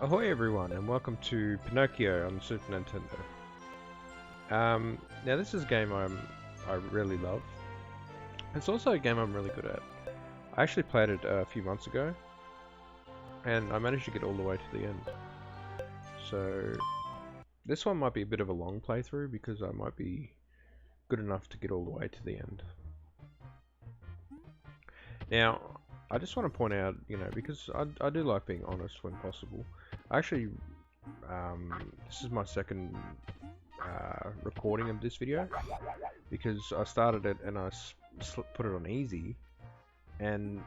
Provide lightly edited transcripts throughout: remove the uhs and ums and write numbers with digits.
Ahoy everyone, and welcome to Pinocchio on the Super Nintendo. Now this is a game I really love. It's also a game I'm really good at. I actually played it a few months ago, and I managed to get all the way to the end. So this one might be a bit of a long playthrough because I might be good enough to get all the way to the end. Now, I just want to point out, because I do like being honest when possible. Actually, this is my second recording of this video because I started it and I put it on easy, and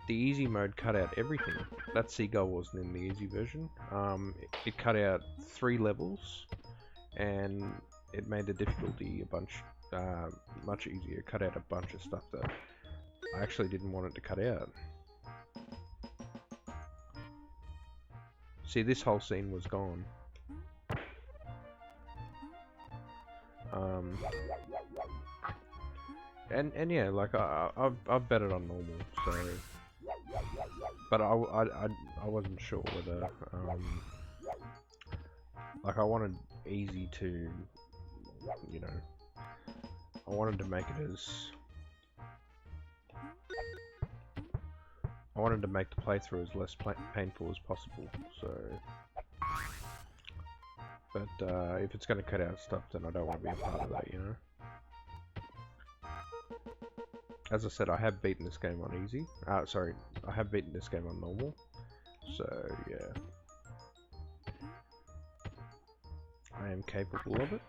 the easy mode cut out everything. That seagull wasn't in the easy version. It cut out 3 levels, and it made the difficulty much easier. It cut out a bunch of stuff that I actually didn't want it to cut out. See, this whole scene was gone. And yeah, like I've bet it on normal, so, but I wasn't sure whether like I wanted easy to, I wanted to make it as, I wanted to make the playthrough as less painful as possible, so, but if it's going to cut out stuff, then I don't want to be a part of that, As I said, I have beaten this game on easy. Sorry, I have beaten this game on normal, so yeah. I am capable of it.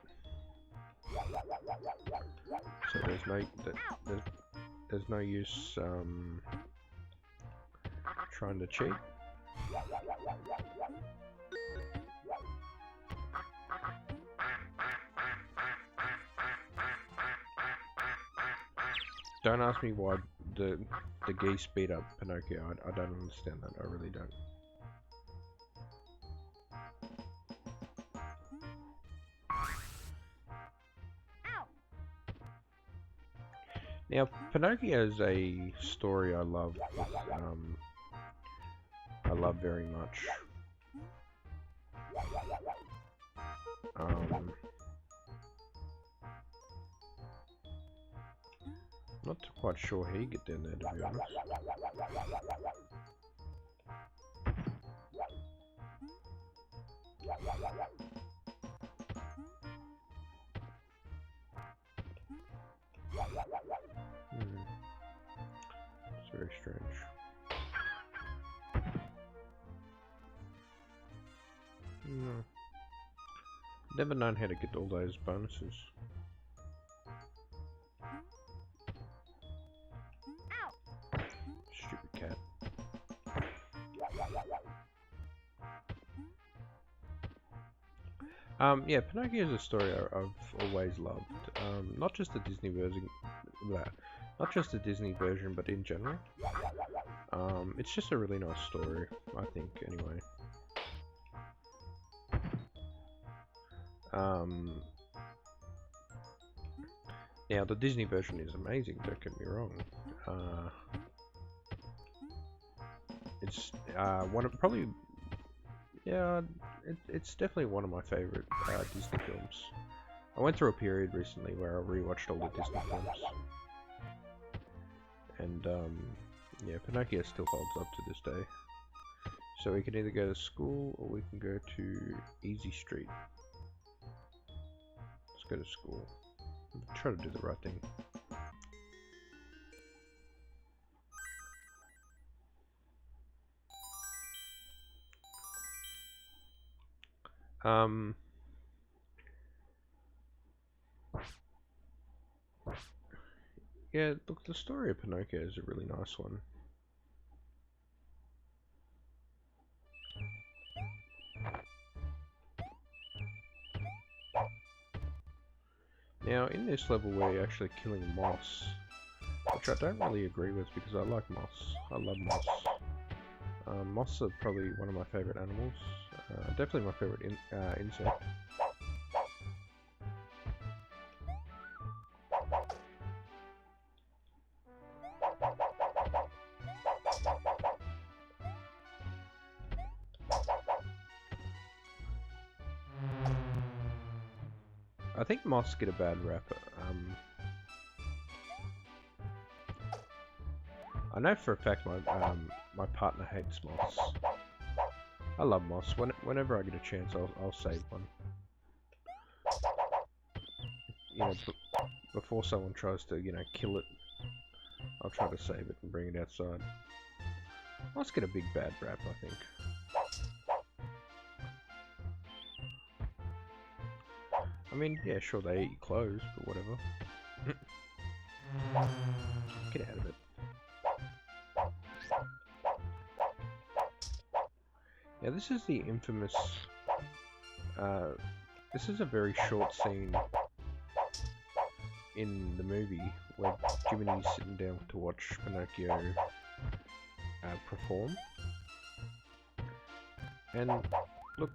So there's no use trying to cheat. Don't ask me why the geese beat up Pinocchio. I don't understand that. I really don't. Now, Pinocchio is a story I love. I love very much. Not quite sure how you get down there, to be honest. It's very strange. No. Never known how to get all those bonuses. Stupid cat. Yeah, Pinocchio is a story I've always loved. Not just the Disney version, but in general. It's just a really nice story, I think, anyway. Now the Disney version is amazing, don't get me wrong. It's one of probably, yeah, it's definitely one of my favorite Disney films. I went through a period recently where I rewatched all the Disney films, and yeah, Pinocchio still holds up to this day. So we can either go to school or we can go to Easy Street. Let's go to school. Try to do the right thing. Yeah, look, the story of Pinocchio is a really nice one. Now, in this level we're actually killing moss, which I don't really agree with because I like moss. I love moss. Moss are probably one of my favourite animals. Definitely my favourite insect. I think moths get a bad rap. I know for a fact my partner hates moths. I love moths. Whenever I get a chance, I'll save one. You know, before someone tries to, you know, kill it, I'll try to save it and bring it outside. Moths get a big bad rap, I think. I mean, yeah, sure, they eat your clothes, but whatever. Get out of it. Yeah, this is the infamous... this is a very short scene in the movie where Jiminy's sitting down to watch Pinocchio perform. And, look,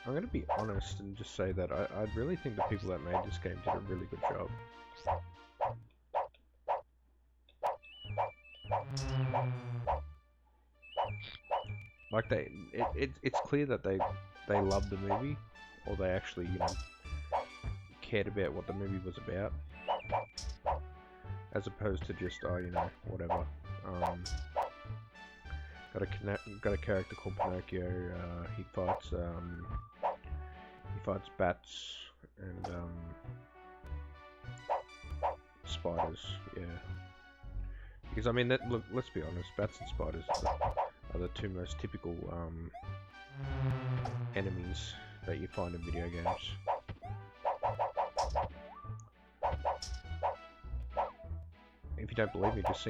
I'm going to be honest and just say that I really think the people that made this game did a really good job. Like it's clear that they loved the movie, or they actually, you know, cared about what the movie was about, as opposed to just, oh, you know, whatever. Got a character called Pinocchio. He fights bats and spiders. Yeah, because I mean, look, let's be honest, bats and spiders are the two most typical enemies that you find in video games. If you don't believe me, just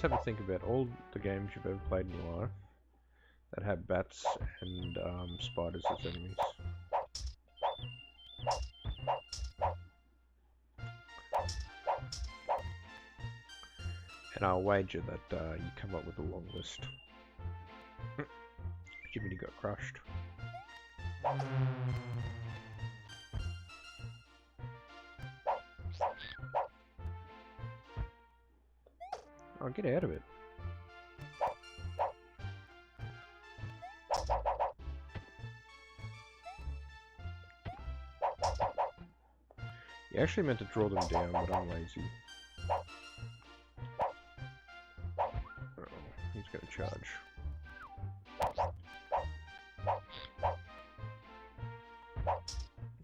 have a think about all the games you've ever played in your life that have bats and spiders as enemies. And I'll wager that you come up with a long list. Jiminy got crushed. Oh, get out of it. You actually meant to draw them down, but I'm lazy. Uh-oh, he's gonna charge.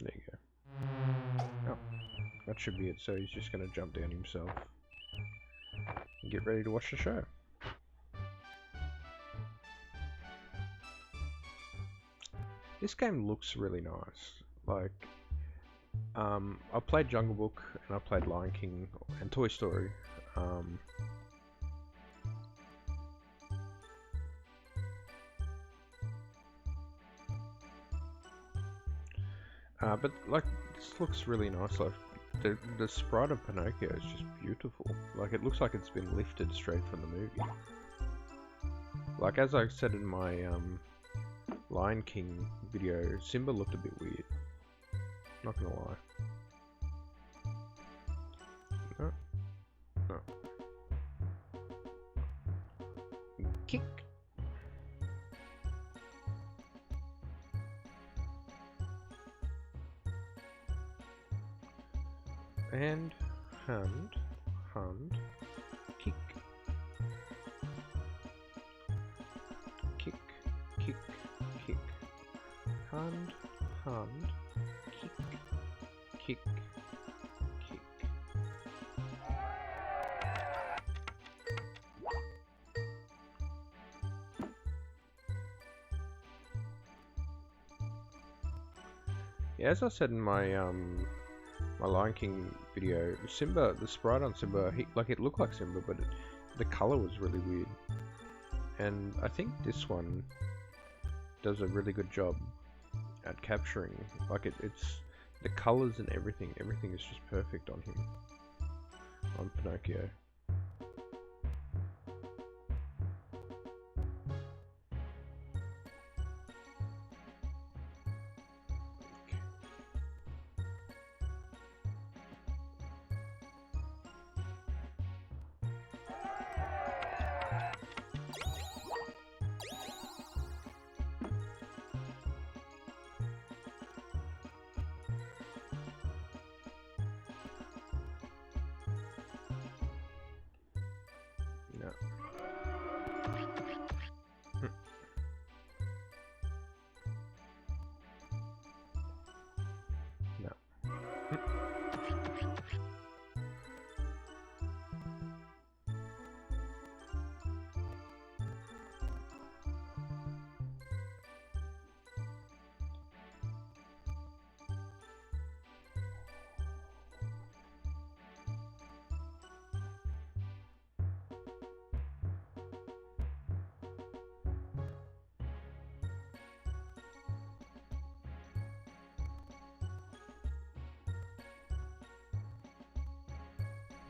There you go. Oh, that should be it, so he's just gonna jump down himself. And get ready to watch the show. This game looks really nice. Like, I played Jungle Book and I played Lion King and Toy Story. But like, this looks really nice. Like, the sprite of Pinocchio is just beautiful. Like, it looks like it's been lifted straight from the movie. Like, as I said in my Lion King video, Simba looked a bit weird. Not gonna lie. No. No. Kick. And hand, kick, kick, kick, kick, hand, kick, kick, kick. Yeah, as I said in my my Lion King video, Simba, the sprite on Simba, it looked like Simba, but the color was really weird. And I think this one does a really good job at capturing, like it's the colors and everything is just perfect on him, on Pinocchio.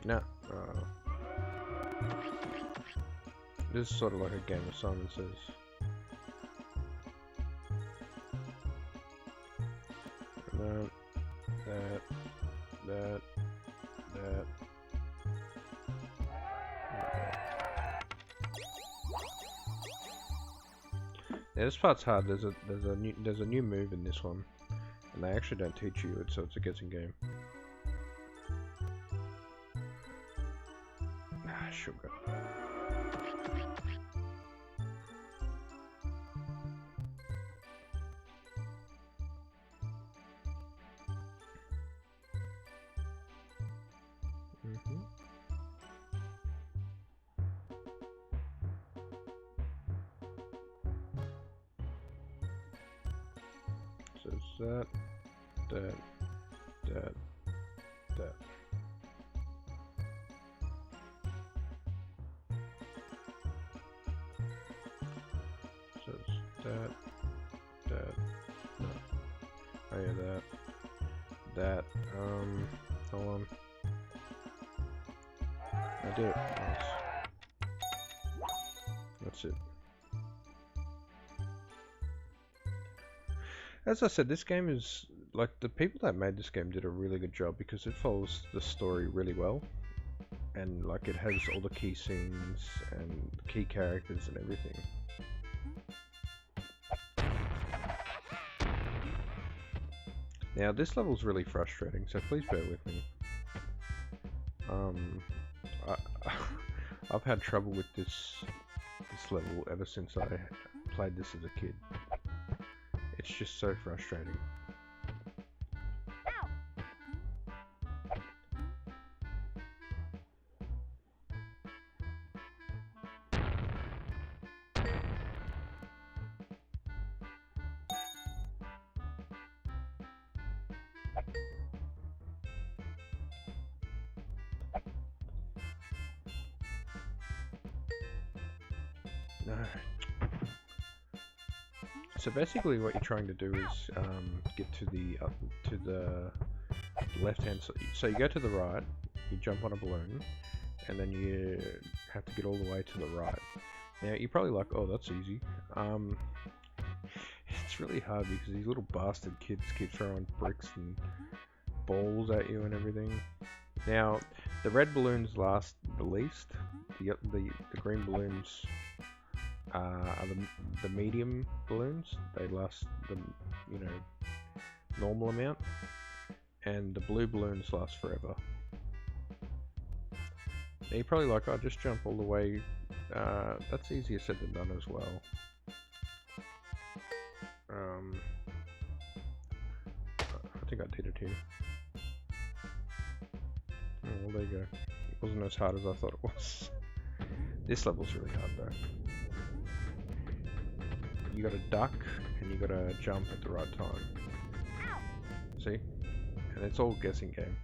No. This is sort of like a game of Simon Says. No. That. Yeah, this part's hard. There's a new move in this one, and they actually don't teach you it, so it's a guessing game. Ah, sugar. So it's that. So it's that, no. Oh yeah, that, hold on. I did it, nice. That's it. As I said, this game is, like, the people that made this game did a really good job because it follows the story really well. And, like, it has all the key scenes and key characters and everything. Now, this level's really frustrating, so please bear with me. I've had trouble with this level ever since I played this as a kid. It's just so frustrating. No. So basically, what you're trying to do is get to the left-hand side. So you go to the right, you jump on a balloon, and then you have to get all the way to the right. Now you're probably like, oh, that's easy. It's really hard because these little bastard kids keep throwing bricks and balls at you and everything. Now the red balloons last the least. The green balloons are the medium balloons. They last the normal amount, and the blue balloons last forever. Now you're probably like, oh, just jump all the way. That's easier said than done as well. I think I did it here. Oh, well, there you go. It wasn't as hard as I thought it was. This level's really hard though. You gotta duck and you gotta jump at the right time. See? And it's all guessing game.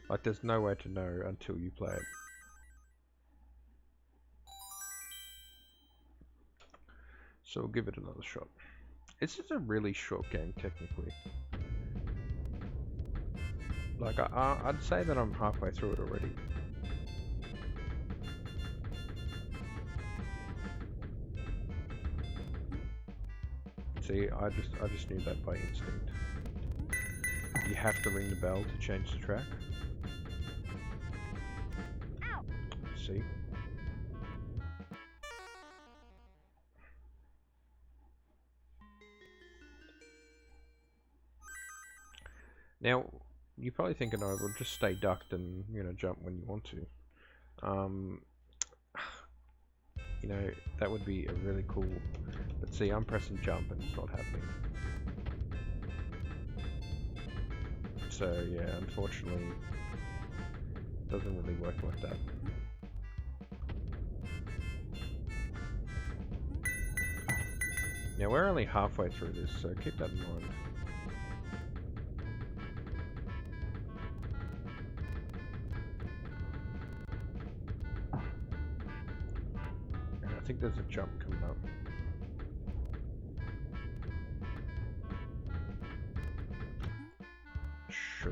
Like there's no way to know until you play it. So we'll give it another shot. It's just a really short game technically. Like I'd say that I'm halfway through it already. See, I just knew that by instinct. You have to ring the bell to change the track. See? Now, you're probably thinking, oh, well, just stay ducked and, jump when you want to. That would be a really cool... But see, I'm pressing jump and it's not happening. So, yeah, unfortunately, it doesn't really work like that. Now, we're only halfway through this, so keep that in mind. I think there's a jump coming up.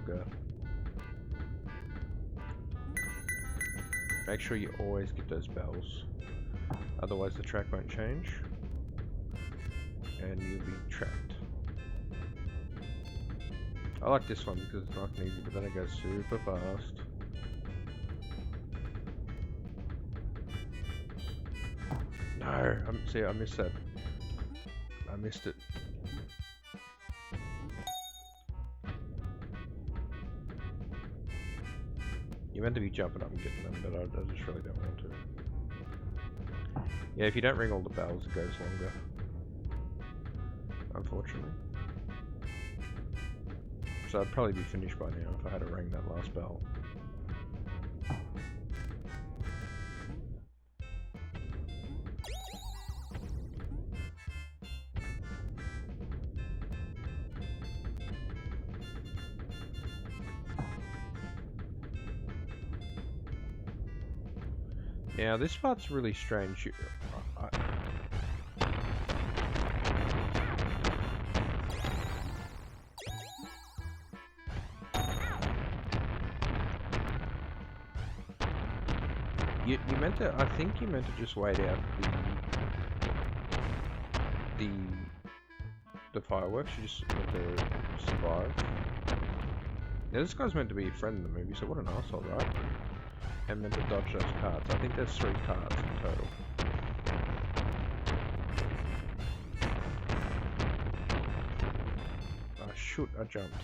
longer. Make sure you always get those bells. Otherwise the track won't change. And you'll be trapped. I like this one because it's nice and easy, but then it goes super fast. No, see, I missed that. I missed it. You're meant to be jumping up and getting them, but I just really don't want to. Yeah, if you don't ring all the bells, it goes longer. Unfortunately. So I'd probably be finished by now if I had to ring that last bell. Now this part's really strange. You meant to, I think you meant to just wait out the fireworks. You just meant to survive. Now this guy's meant to be a friend in the movie, so what an asshole, right? And meant to dodge those cards. I think there's 3 cards in total. Oh shoot, I jumped.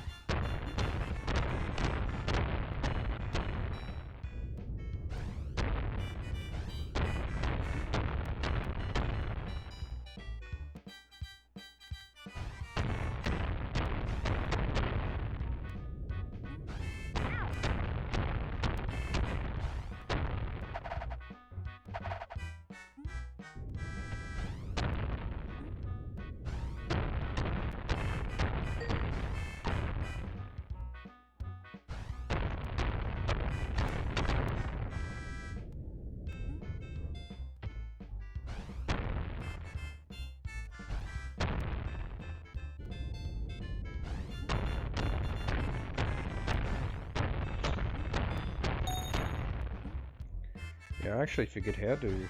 Yeah, I actually figured how to.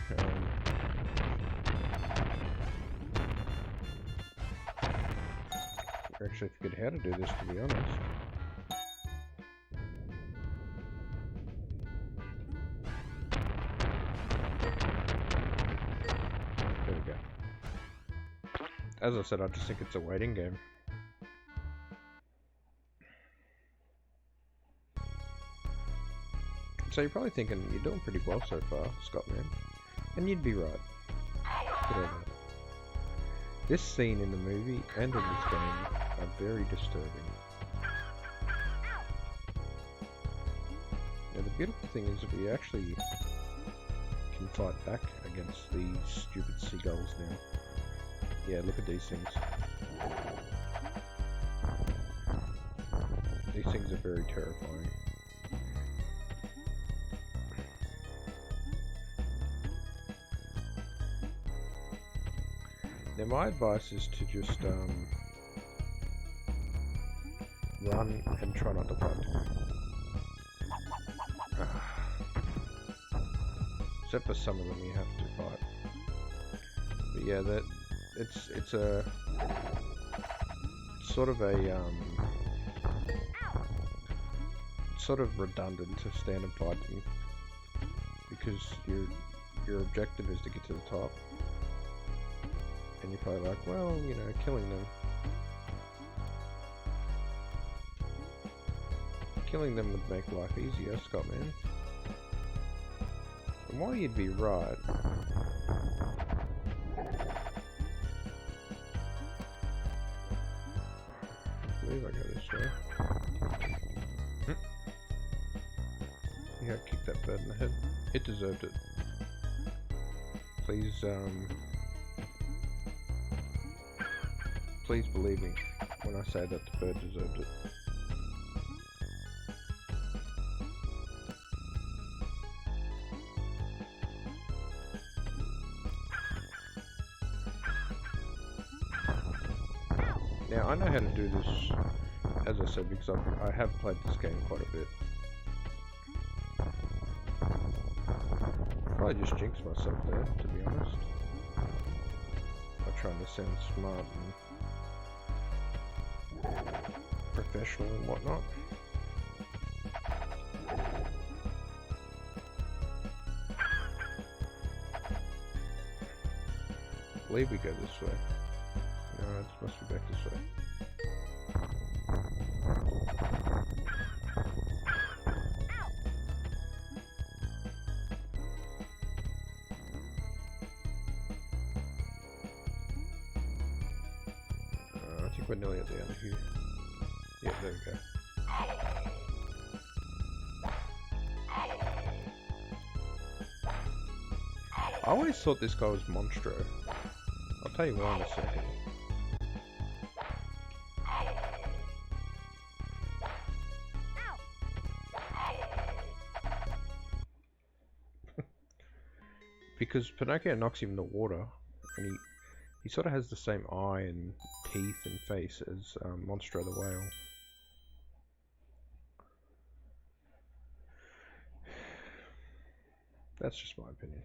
I actually figured how to do this, to be honest. There we go. As I said, I just think it's a waiting game. So you're probably thinking, you're doing pretty well so far, Scottman. And you'd be right. Good on that. This scene in the movie and in this game are very disturbing. Now the beautiful thing is that we actually can fight back against these stupid seagulls now. Yeah, look at these things. These things are very terrifying. Now my advice is to just run and try not to fight them. Except for some of them you have to fight. But yeah, that it's a sort of a sort of redundant to stand and fight them because your objective is to get to the top. And you're probably like, well, you know, killing them would make life easier, Scottman. And while you'd be right, I believe I go this way. Yeah, I kicked that bird in the head. It deserved it. Please believe me when I say that the bird deserved it. Now I know how to do this as I said, because I have played this game quite a bit. Probably just jinxed myself there, to be honest. I'm trying to sound smart and professional and whatnot. I believe we go this way. No, it must be back this way. I think we're nearly at the end of here. Yeah, there we go. I always thought this guy was Monstro. I'll tell you why in a second. Because Pinocchio knocks him in the water, and he sort of has the same eye and teeth and face as Monstro the whale. That's just my opinion.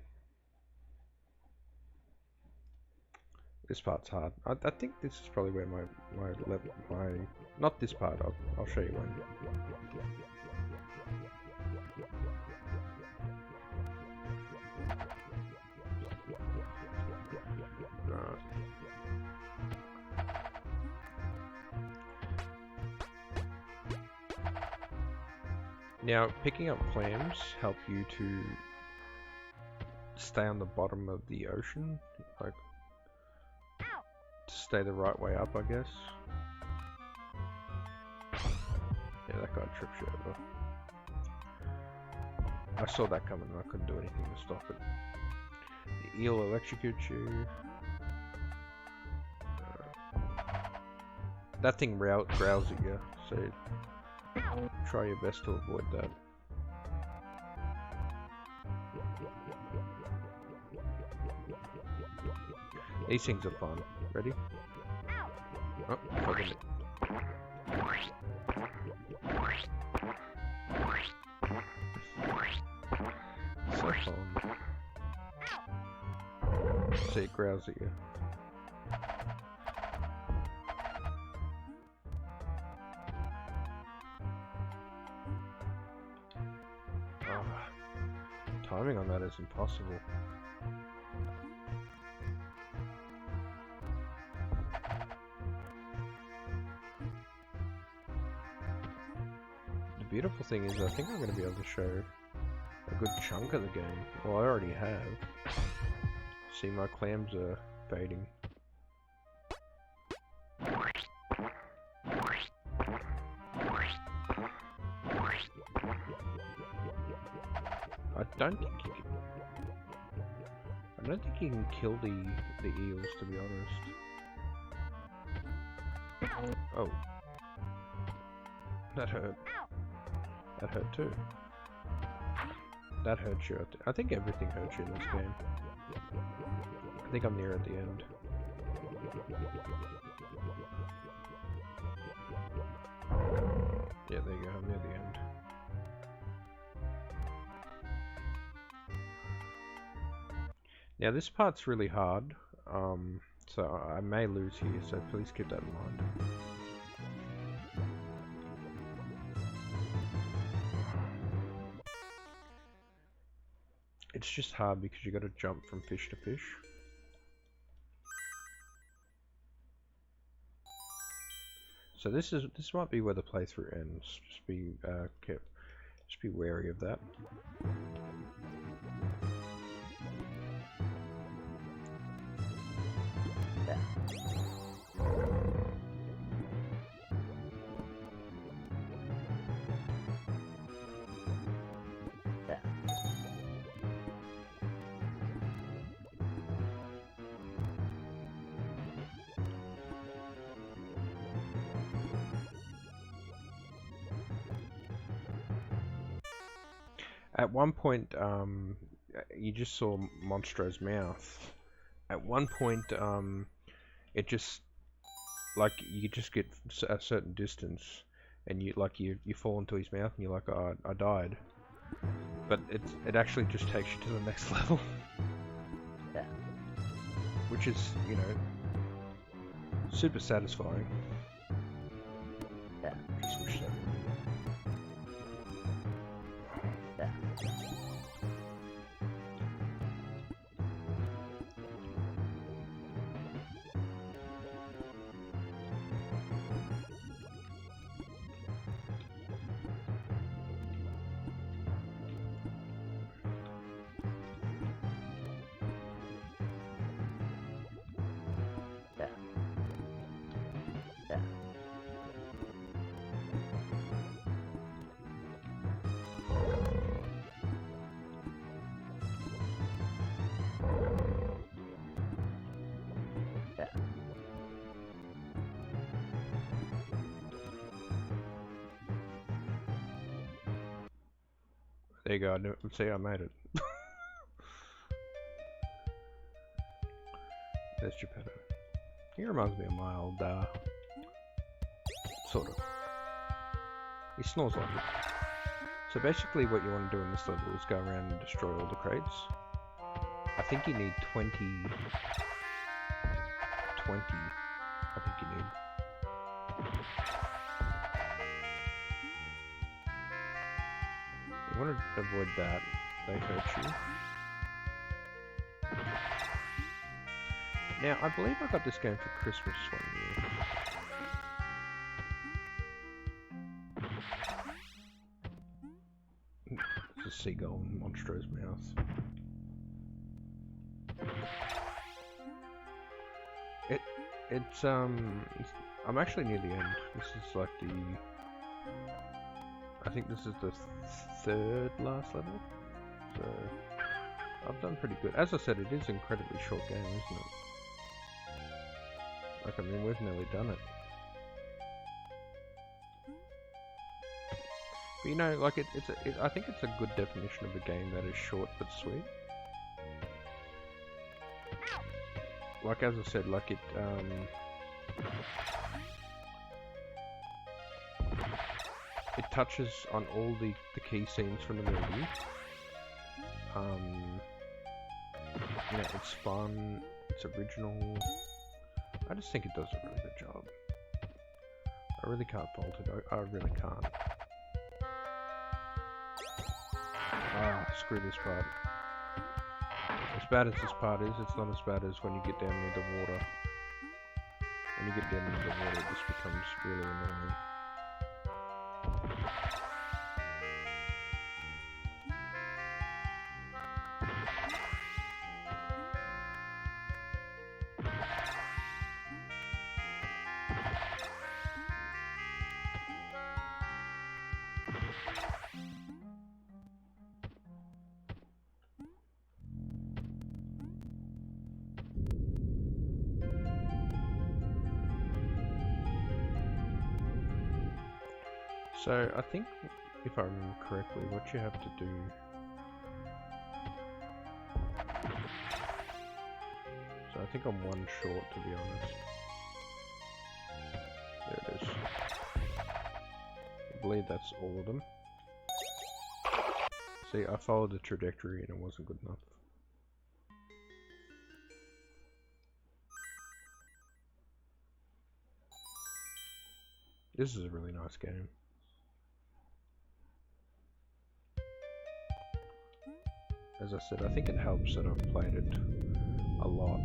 This part's hard. I think this is probably where my level, not this part, I'll show you when. Now, picking up clams help you to stay on the bottom of the ocean, like to stay the right way up, I guess. Yeah, that guy trips you over. I saw that coming and I couldn't do anything to stop it. The eel electrocutes you. That thing growls at you, so try your best to avoid that. These things are fun. Ready? Oh, fucking it. So fun. See, it growls at you. Timing on that is impossible. The beautiful thing is I think I'm going to be able to show a good chunk of the game. Well, I already have. See, my clams are fading. I don't think you can kill the eels, to be honest. Oh. That hurt. That hurt too. That hurts you. I think everything hurts you in this game. I think I'm near at the end. Yeah, there you go, I'm near the end. Now this part's really hard, so I may lose here, so please keep that in mind. It's just hard because you got to jump from fish to fish. So this might be where the playthrough ends. Just be just be wary of that. At one point, you just saw Monstro's mouth. At one point, it just, like, you just get a certain distance, and you fall into his mouth, and you're like, oh, I died. But it actually just takes you to the next level. Yeah. Which is, you know, super satisfying. Yeah. Just wish that. Yeah. Yeah. Yeah. Yeah. There you go. Let's see, I made it. There's Geppetto. He reminds me of my old, sort of. He snores like it. So basically what you want to do in this level is go around and destroy all the crates. I think you need 20, I think you need. You want to avoid that, they hurt you. Now, I believe I got this game for Christmas one year. It's a seagull in Monstro's mouth. I'm actually near the end. This is like I think this is the third last level. So, I've done pretty good. As I said, it is an incredibly short game, isn't it? Like, I mean, we've nearly done it. But you know, like, I think it's a good definition of a game that is short but sweet. Like, as I said, like, it touches on all the key scenes from the movie. You know, it's fun, it's original. I just think it does a really good job. I really can't fault it, I really can't. Ah, screw this part. As bad as this part is, it's not as bad as when you get down near the water. When you get down near the water, it just becomes really annoying. So, I think, if I remember correctly, what you have to do... So I think I'm one short, to be honest. There it is. I believe that's all of them. See, I followed the trajectory and it wasn't good enough. This is a really nice game. As I said, I think it helps that I've played it a lot.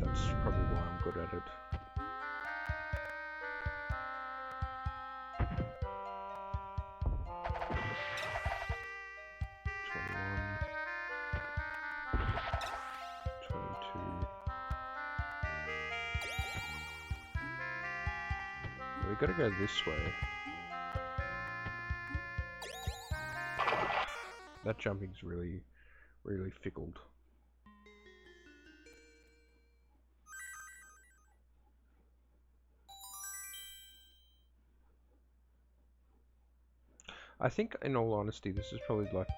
That's probably why I'm good at it. We gotta go this way. That jumping's really, really fickled. I think, in all honesty, this is probably like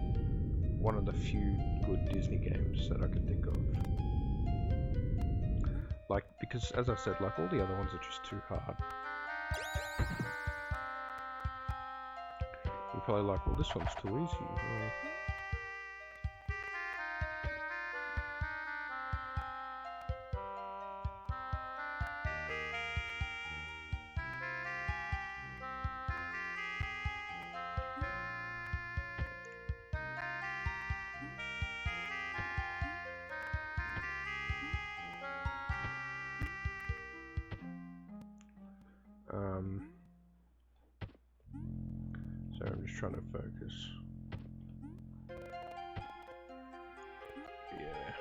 one of the few good Disney games that I can think of. Like, because as I said, like all the other ones are just too hard. probably like, well, this one's too easy. Well, so I'm just trying to focus. Yeah.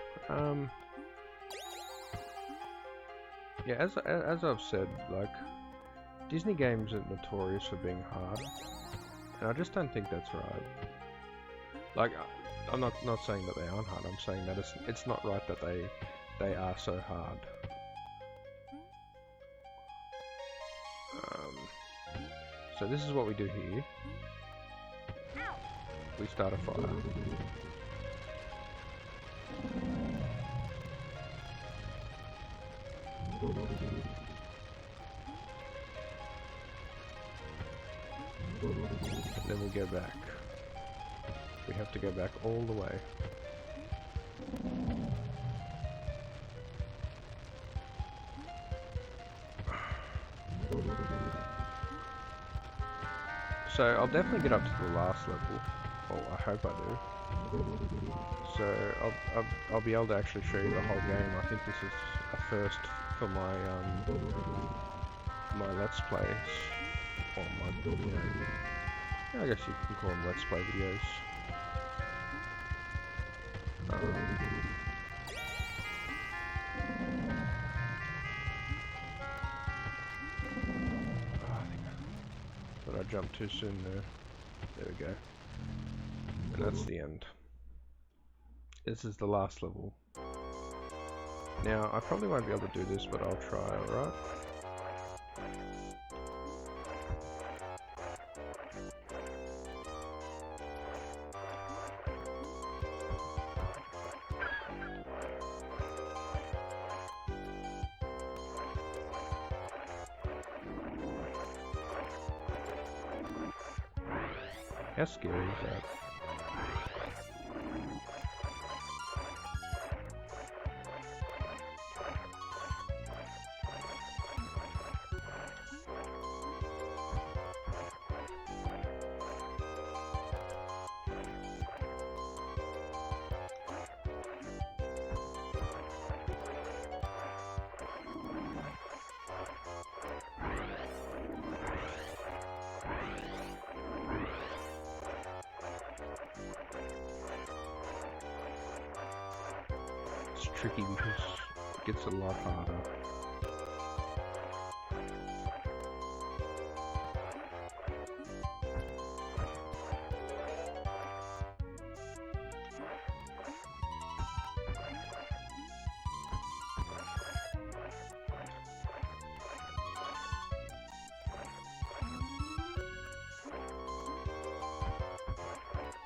Yeah, as I've said, like, Disney games are notorious for being hard, and I just don't think that's right. Like, I'm not saying that they aren't hard. I'm saying that it's not right that they are so hard. So this is what we do here. We start a fire. And then we go back. We have to go back all the way. So I'll definitely get up to the last level. Well, I hope I do. So I'll be able to actually show you the whole game. I think this is a first for my my Let's Plays, or my, you know, I guess you can call them Let's Play videos. But I jumped too soon there. There we go. And that's the end. This is the last level. Now, I probably won't be able to do this, but I'll try, alright? How scary is that? It's tricky because it gets a lot harder.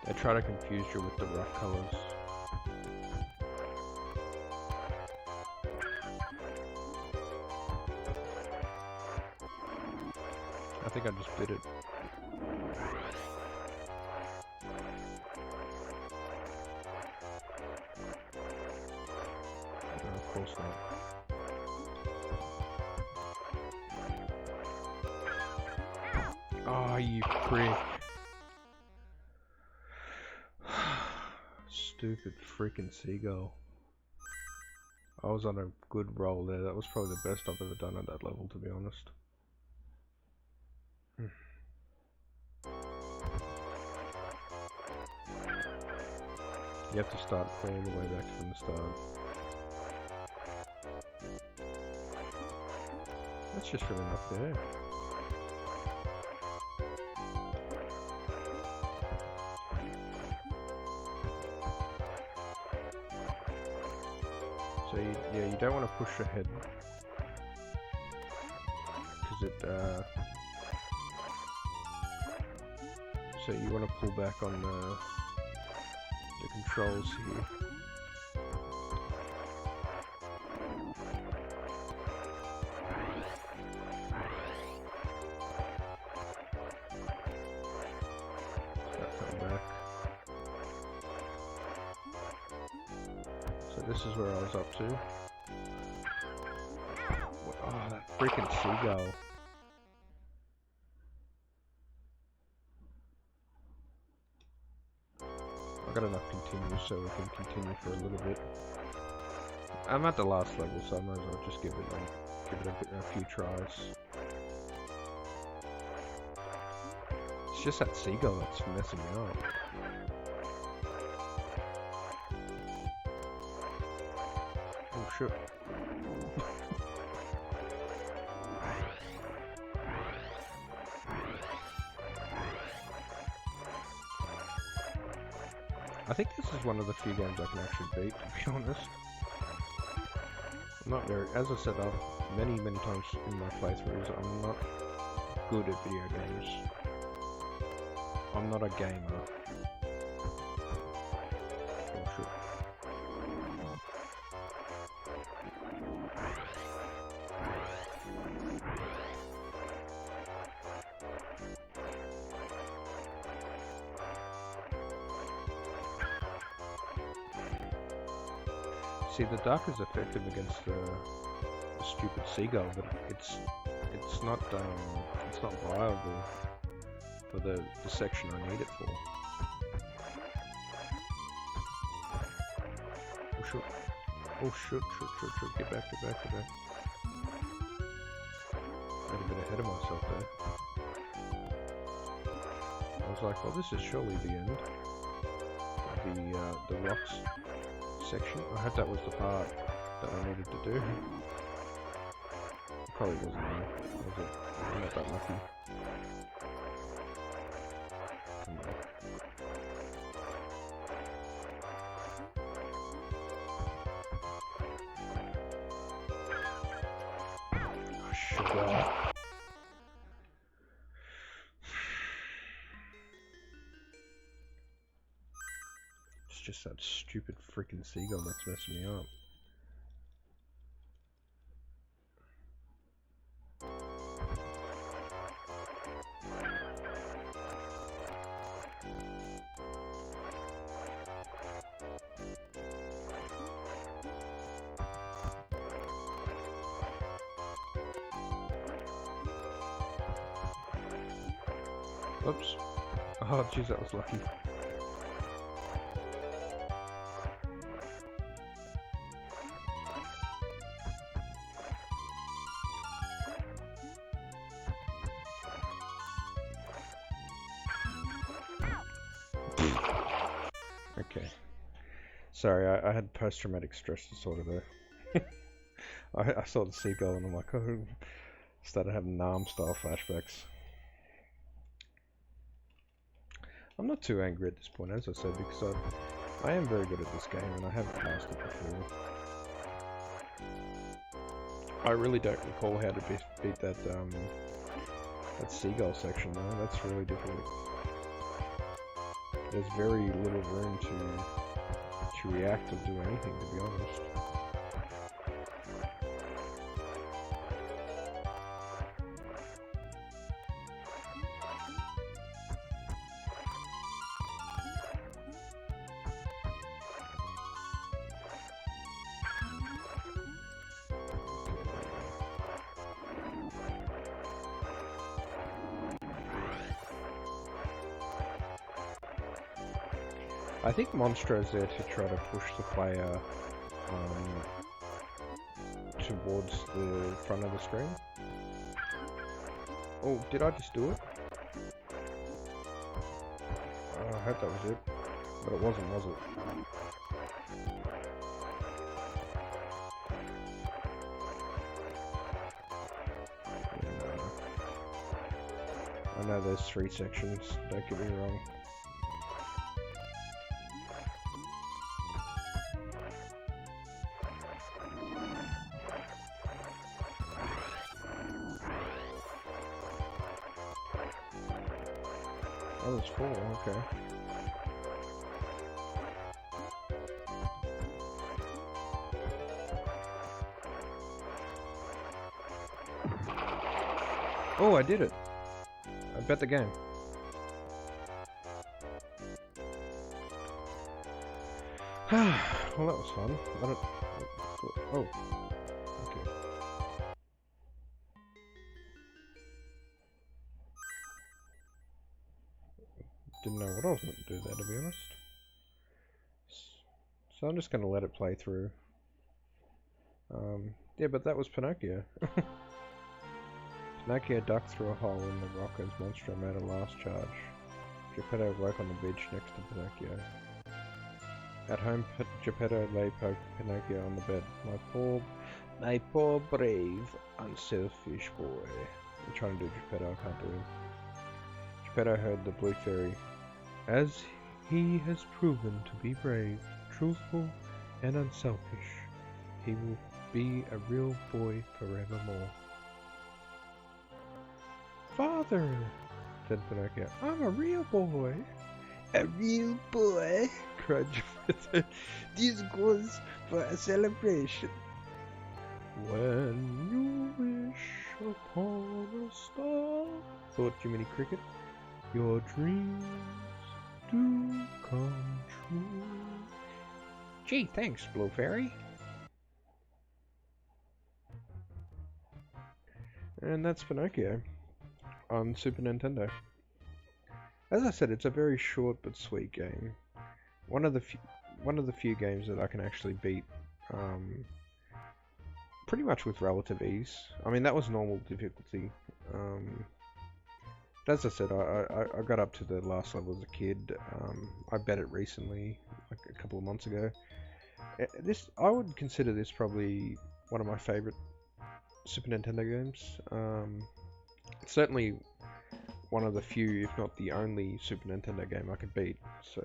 They try to confuse you with the rough colors. I think I just did it. No, of course not. Oh, you prick. Stupid freaking seagull. I was on a good roll there. That was probably the best I've ever done at that level, to be honest. You have to start all the way back from the start. That's just really not fair. So yeah, you don't want to push ahead because it. So you want to pull back on the controls here. this is where I was up to. Oh, that freaking seagull. I got enough continues so we can continue for a little bit. I'm at the last level, so I might as well just give it a few tries. It's just that seagull that's messing me up. Oh shit. I think this is one of the few games I can actually beat, to be honest. I'm not very, as I said many times in my playthroughs, I'm not good at video games. I'm not a gamer. Oh shit. See, the duck is effective against the stupid seagull, but it's not viable for the section I need it for. Oh shit! Oh shit! Get back! I got a bit ahead of myself there. I was like, well, this is surely the end. The rocks section. I hope that was the part that I needed to do. Probably wasn't there. Was it? I'm not that lucky. Oh, sugar. It's just that stupid freaking seagull that's messing me up. Oops. Oh jeez, that was lucky. Okay. Sorry, I had post-traumatic stress disorder there. I saw the seagull and I'm like, oh, started having Nam style flashbacks. I'm not too angry at this point, as I said, because I am very good at this game and I have passed it before. I really don't recall how to beat that seagull section though. That's really difficult. There's very little room to react or do anything, to be honest. I think Monstro's there to try to push the player towards the front of the screen. Oh, did I just do it? I hope that was it, but it wasn't, was it? I know there's 3 sections, don't get me wrong. Oh, that's 4, okay. Oh, I did it! I bet the game. Well, that was fun. I don't... Oh. Okay. Didn't know what I was meant to do there, to be honest. So I'm just going to let it play through. Yeah, but that was Pinocchio. Pinocchio ducked through a hole in the rock as Monstro made a last charge. Geppetto woke on the bench next to Pinocchio. At home, Geppetto lay Pinocchio on the bed. My poor, brave, unselfish boy. I'm trying to do Geppetto, I can't do him. Geppetto heard the Blue Fairy. As he has proven to be brave, truthful, and unselfish, he will be a real boy forevermore. Father, said Pinocchio, I'm a real boy. A real boy, cried Geppetto. This goes for a celebration. When you wish upon a star, thought Jiminy Cricket, your dreams do come true. Gee, thanks, Blue Fairy. And that's Pinocchio on Super Nintendo. As I said, it's a very short but sweet game. One of the few games that I can actually beat pretty much with relative ease. I mean, that was normal difficulty. But as I said, I got up to the last level as a kid. I bet it recently, like a couple of months ago. I would consider this probably one of my favorite Super Nintendo games. Certainly one of the few, if not the only, Super Nintendo game I could beat. So,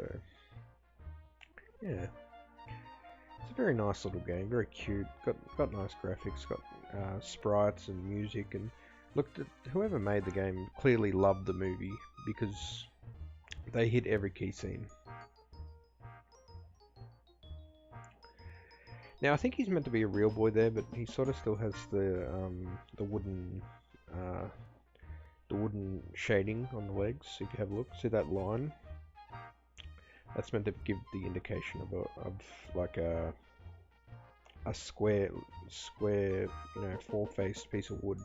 yeah. It's a very nice little game, very cute, got nice graphics, got sprites and music, and looked at whoever made the game clearly loved the movie because they hit every key scene. Now I think he's meant to be a real boy there, but he sort of still has the wooden shading on the legs. If you have a look, see that line? That's meant to give the indication of like a square, four-faced piece of wood.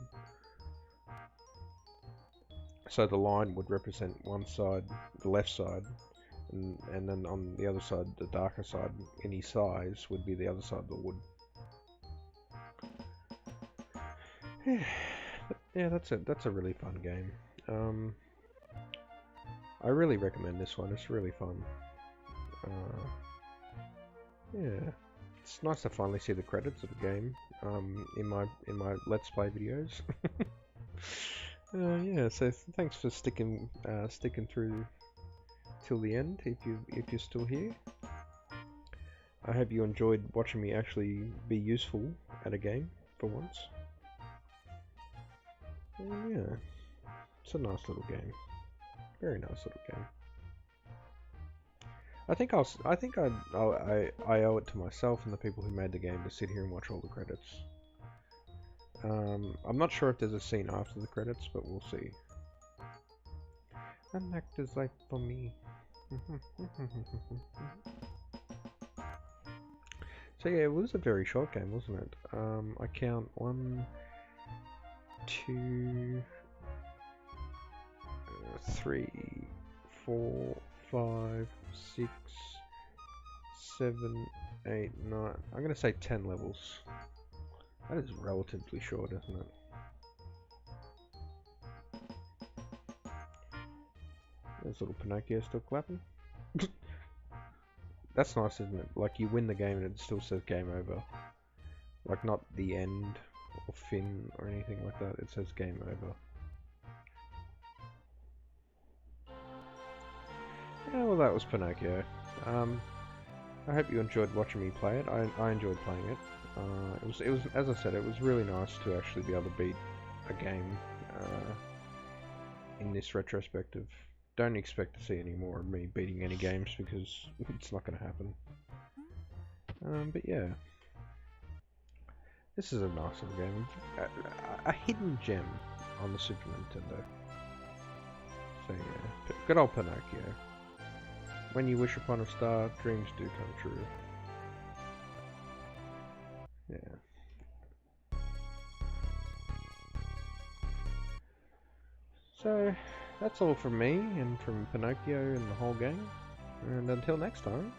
So the line would represent one side, the left side, and then on the other side, the darker side, any size would be the other side of the wood. Yeah, that's a really fun game. I really recommend this one. It's really fun. Yeah, it's nice to finally see the credits of the game in my Let's Play videos. Yeah, so thanks for sticking through till the end. If you're still here, I hope you enjoyed watching me actually be useful at a game for once. Yeah, it's a nice little game. Very nice little game. I think I owe it to myself and the people who made the game to sit here and watch all the credits. I'm not sure if there's a scene after the credits, but we'll see. An actor's life for me. So yeah, it was a very short game, wasn't it? I count 1, 2, 3, 4, 5, 6, 7, 8, 9. I'm gonna say 10 levels. That is relatively short, isn't it? There's little Pinocchio still clapping. That's nice, isn't it? Like, you win the game and it still says game over. Like, not the end or fin or anything like that. It says game over. Yeah, well, that was Pinocchio. I hope you enjoyed watching me play it. I enjoyed playing it. It was, as I said, it was really nice to actually be able to beat a game in this retrospective. Don't expect to see any more of me beating any games because it's not going to happen. But yeah, this is a nice little game, a hidden gem on the Super Nintendo. So yeah, good old Pinocchio. When you wish upon a star, dreams do come true. So, that's all from me and from Pinocchio and the whole gang. And until next time.